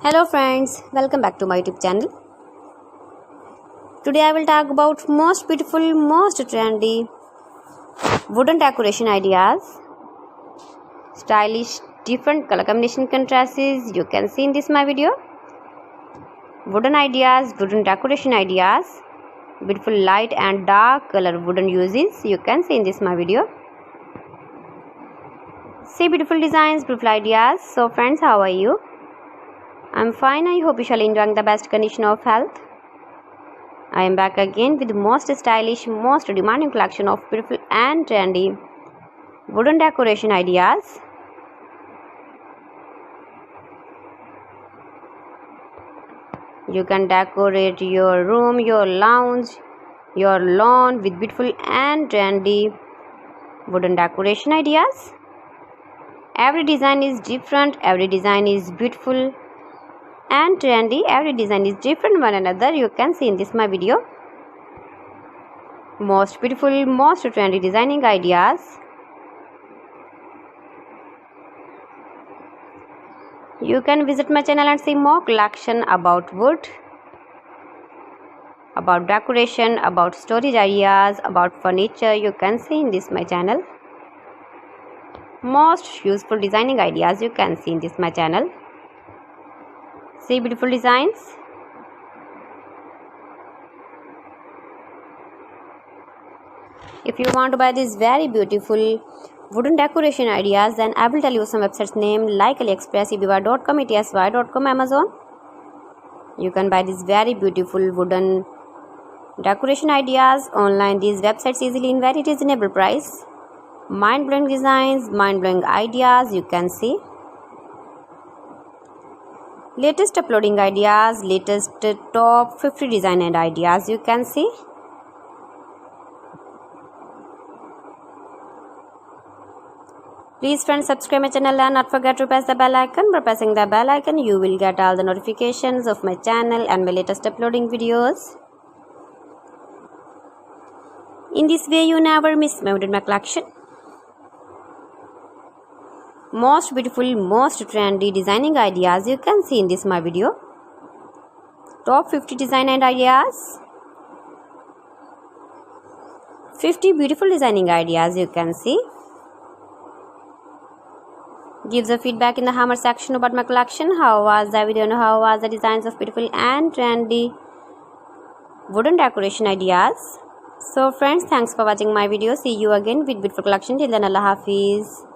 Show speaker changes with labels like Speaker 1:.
Speaker 1: Hello friends, welcome back to my YouTube channel. Today I will talk about most beautiful, most trendy wooden decoration ideas. Stylish, different color combination contrasts you can see in this my video. Wooden ideas, wooden decoration ideas, beautiful light and dark color wooden uses you can see in this my video. See beautiful designs, beautiful ideas. So friends, how are you? I'm fine. I hope you shall enjoy the best condition of health. I am back again with the most stylish, most demanding collection of beautiful and trendy wooden decoration ideas. You can decorate your room, your lounge, your lawn with beautiful and trendy wooden decoration ideas. Every design is different, every design is beautiful and trendy. Every design is different one another you can see in this my video. Most beautiful, most trendy designing ideas. You can visit my channel and see more collection about wood, about decoration, about storage ideas, about furniture you can see in this my channel. Most useful designing ideas you can see in this my channel. See beautiful designs. If you want to buy these very beautiful wooden decoration ideas, then I will tell you some websites name like AliExpress, eBay.com, ETSY.com, Amazon. You can buy these very beautiful wooden decoration ideas online. These websites easily in very reasonable price. Mind-blowing designs, mind-blowing ideas you can see. Latest uploading ideas, latest top 50 design and ideas you can see. Please friends, subscribe my channel and not forget to press the bell icon. By pressing the bell icon you will get all the notifications of my channel and my latest uploading videos. In this way you never miss my collection. Most beautiful, most trendy designing ideas you can see in this my video. Top 50 design and ideas. 50 beautiful designing ideas you can see. Give the feedback in the hammer section about my collection. How was the video and how was the designs of beautiful and trendy wooden decoration ideas. So friends, thanks for watching my video. See you again with beautiful collection. Till then, Allah Hafiz.